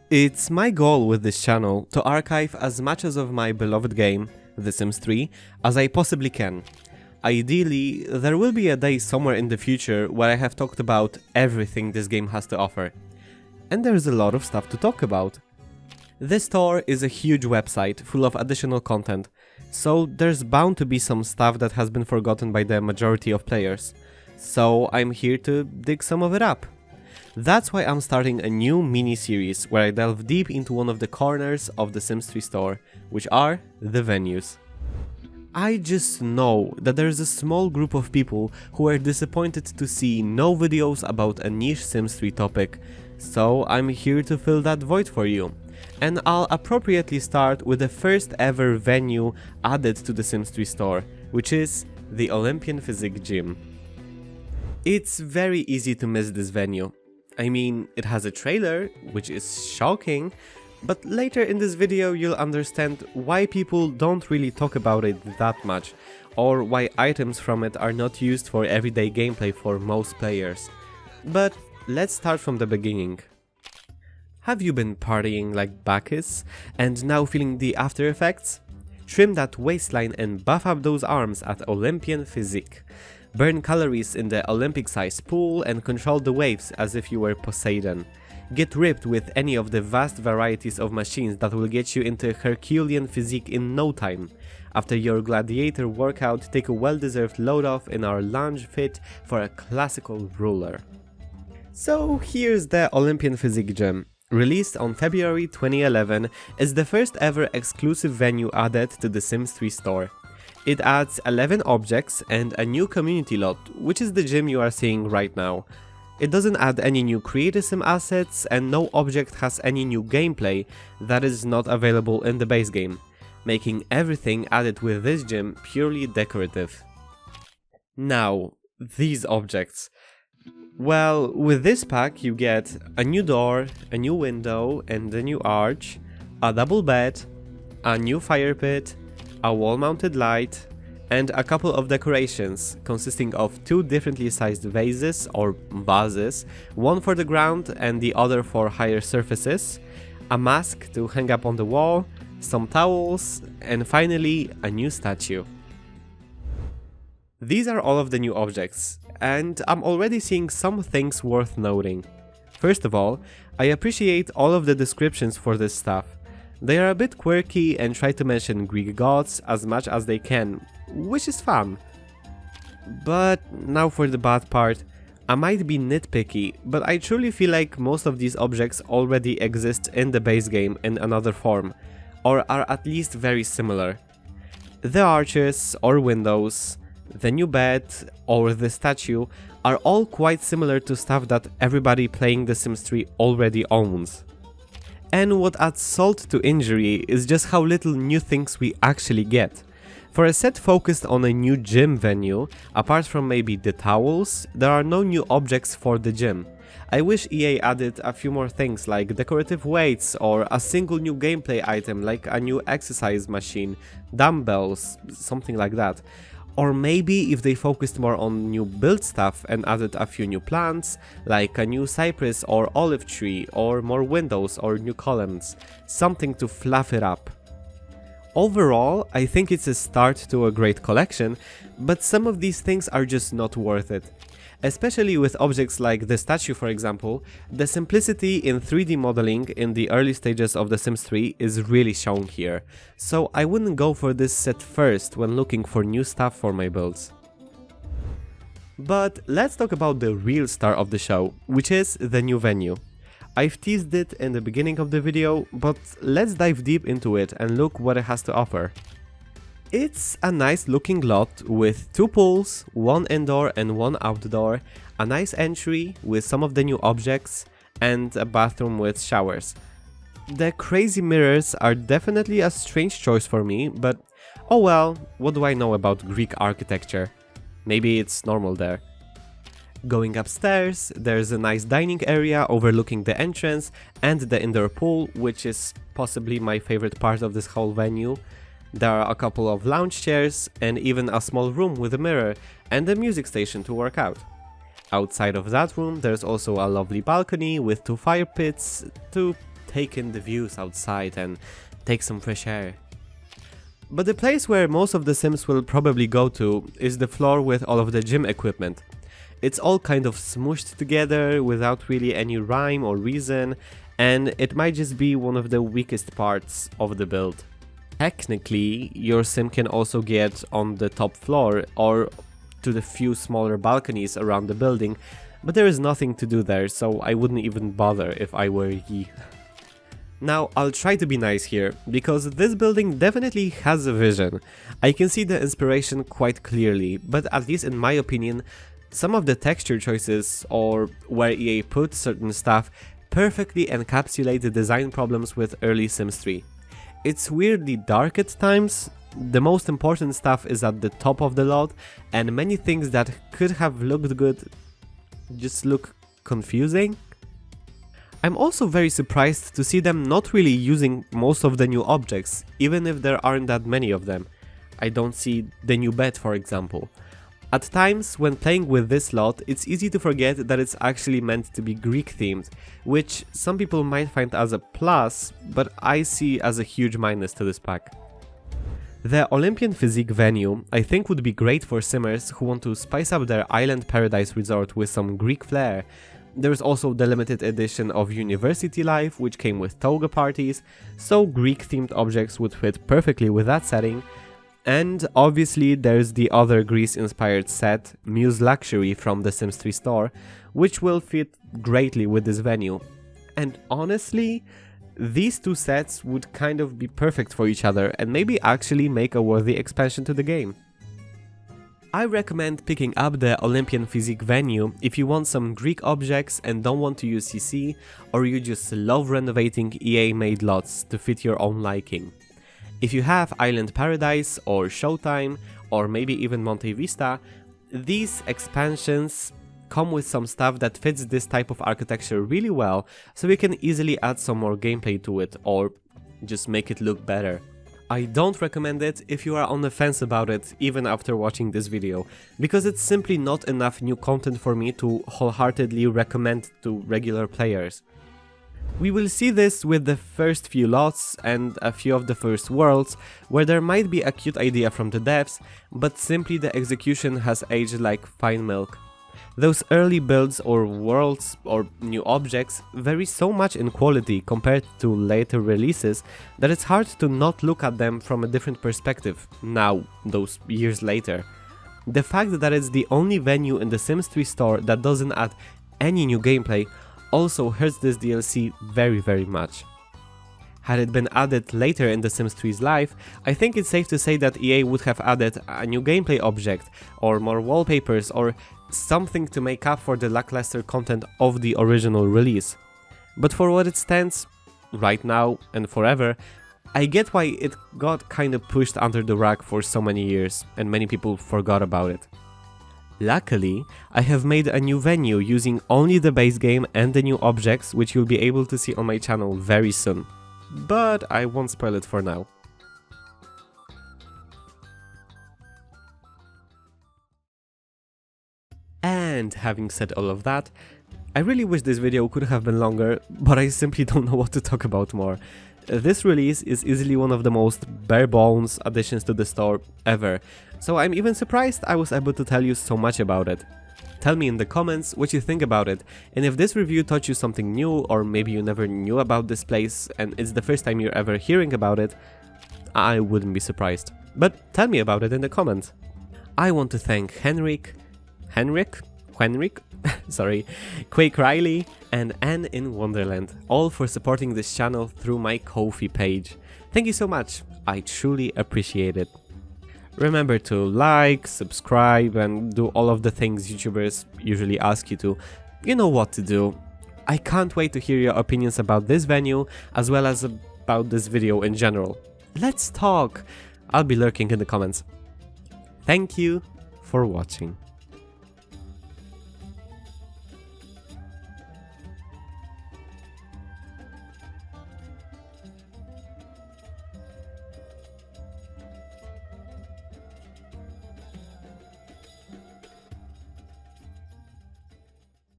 It's my goal with this channel to archive as much of my beloved game, The Sims 3, as I possibly can. Ideally, there will be a day somewhere in the future where I have talked about everything this game has to offer. And there's a lot of stuff to talk about. This store is a huge website full of additional content, so there's bound to be some stuff that has been forgotten by the majority of players. So I'm here to dig some of it up. That's why I'm starting a new mini-series where I delve deep into one of the corners of the Sims 3 store, which are the venues. I just know that there's a small group of people who are disappointed to see no videos about a niche Sims 3 topic, so I'm here to fill that void for you. And I'll appropriately start with the first ever venue added to the Sims 3 store, which is the Olympian Physique gym. It's very easy to miss this venue. I mean, it has a trailer, which is shocking, but later in this video you'll understand why people don't really talk about it that much, or why items from it are not used for everyday gameplay for most players. But let's start from the beginning. Have you been partying like Bacchus, and now feeling the after effects? Trim that waistline and buff up those arms at Olympian Physique. Burn calories in the Olympic-sized pool and control the waves as if you were Poseidon. Get ripped with any of the vast varieties of machines that will get you into Herculean physique in no time. After your gladiator workout, take a well-deserved load off in our lounge fit for a classical ruler. So here's the Olympian Physique gym. Released on February 2011, is the first ever exclusive venue added to the Sims 3 store. It adds 11 objects and a new community lot, which is the gym you are seeing right now. It doesn't add any new Creator Sim assets, and no object has any new gameplay that is not available in the base game, making everything added with this gym purely decorative. Now, these objects. Well, with this pack you get a new door, a new window and a new arch, a double bed, a new fire pit, a wall-mounted light, and a couple of decorations consisting of two differently sized vases or vases, one for the ground and the other for higher surfaces, a mask to hang up on the wall, some towels, and finally a new statue. These are all of the new objects, and I'm already seeing some things worth noting. First of all, I appreciate all of the descriptions for this stuff. They are a bit quirky and try to mention Greek gods as much as they can, which is fun. But now for the bad part. I might be nitpicky, but I truly feel like most of these objects already exist in the base game in another form, or are at least very similar. The arches or windows, the new bed or the statue are all quite similar to stuff that everybody playing The Sims 3 already owns. And what adds salt to injury is just how little new things we actually get. For a set focused on a new gym venue, apart from maybe the towels, there are no new objects for the gym. I wish EA added a few more things like decorative weights or a single new gameplay item like a new exercise machine, dumbbells, something like that. Or maybe if they focused more on new build stuff and added a few new plants, like a new cypress or olive tree, or more windows or new columns, something to fluff it up. Overall, I think it's a start to a great collection, but some of these things are just not worth it. Especially with objects like the statue, for example, the simplicity in 3D modeling in the early stages of The Sims 3 is really shown here, so I wouldn't go for this set first when looking for new stuff for my builds. But let's talk about the real star of the show, which is the new venue. I've teased it in the beginning of the video, but let's dive deep into it and look what it has to offer. It's a nice looking lot with two pools, one indoor and one outdoor, a nice entry with some of the new objects, and a bathroom with showers. The crazy mirrors are definitely a strange choice for me, but oh well, what do I know about Greek architecture? Maybe it's normal there. Going upstairs, there's a nice dining area overlooking the entrance and the indoor pool, which is possibly my favorite part of this whole venue. There are a couple of lounge chairs and even a small room with a mirror and a music station to work out. Outside of that room there's also a lovely balcony with two fire pits to take in the views outside and take some fresh air. But the place where most of the Sims will probably go to is the floor with all of the gym equipment. It's all kind of smooshed together without really any rhyme or reason, and it might just be one of the weakest parts of the build. Technically, your Sim can also get on the top floor or to the few smaller balconies around the building, but there is nothing to do there, so I wouldn't even bother if I were ye. Now, I'll try to be nice here, because this building definitely has a vision. I can see the inspiration quite clearly, but at least in my opinion, some of the texture choices, or where EA put certain stuff, perfectly encapsulate the design problems with early Sims 3. It's weirdly dark at times, the most important stuff is at the top of the lot, and many things that could have looked good just look confusing. I'm also very surprised to see them not really using most of the new objects, even if there aren't that many of them. I don't see the new bed, for example. At times, when playing with this lot, it's easy to forget that it's actually meant to be Greek themed, which some people might find as a plus, but I see as a huge minus to this pack. The Olympian Physique venue I think would be great for simmers who want to spice up their island paradise resort with some Greek flair. There's also the limited edition of University Life, which came with toga parties, so Greek themed objects would fit perfectly with that setting. And obviously there's the other Greece-inspired set, Muse Luxury from the Sims 3 store, which will fit greatly with this venue. And honestly, these two sets would kind of be perfect for each other and maybe actually make a worthy expansion to the game. I recommend picking up the Olympian Physique venue if you want some Greek objects and don't want to use CC, or you just love renovating EA-made lots to fit your own liking. If you have Island Paradise or Showtime, or maybe even Monte Vista, these expansions come with some stuff that fits this type of architecture really well, so you can easily add some more gameplay to it or just make it look better. I don't recommend it if you are on the fence about it even after watching this video, because it's simply not enough new content for me to wholeheartedly recommend to regular players. We will see this with the first few lots and a few of the first worlds, where there might be a cute idea from the devs, but simply the execution has aged like fine milk. Those early builds or worlds or new objects vary so much in quality compared to later releases that it's hard to not look at them from a different perspective now, those years later. The fact that it's the only venue in the Sims 3 store that doesn't add any new gameplay also hurts this DLC very much. Had it been added later in the Sims 3's life, I think it's safe to say that EA would have added a new gameplay object, or more wallpapers, or something to make up for the lackluster content of the original release. But for what it stands, right now and forever, I get why it got kinda pushed under the rug for so many years, and many people forgot about it. Luckily, I have made a new venue using only the base game and the new objects, which you'll be able to see on my channel very soon. But I won't spoil it for now. And having said all of that, I really wish this video could have been longer, but I simply don't know what to talk about more. This release is easily one of the most bare-bones additions to the store ever, so I'm even surprised I was able to tell you so much about it. Tell me in the comments what you think about it, and if this review taught you something new, or maybe you never knew about this place and it's the first time you're ever hearing about it, I wouldn't be surprised. But tell me about it in the comments. I want to thank Henrik, sorry, Quake Riley, and Anne in Wonderland, all for supporting this channel through my Ko-fi page. Thank you so much, I truly appreciate it. Remember to like, subscribe, and do all of the things YouTubers usually ask you to. You know what to do. I can't wait to hear your opinions about this venue, as well as about this video in general. Let's talk! I'll be lurking in the comments. Thank you for watching.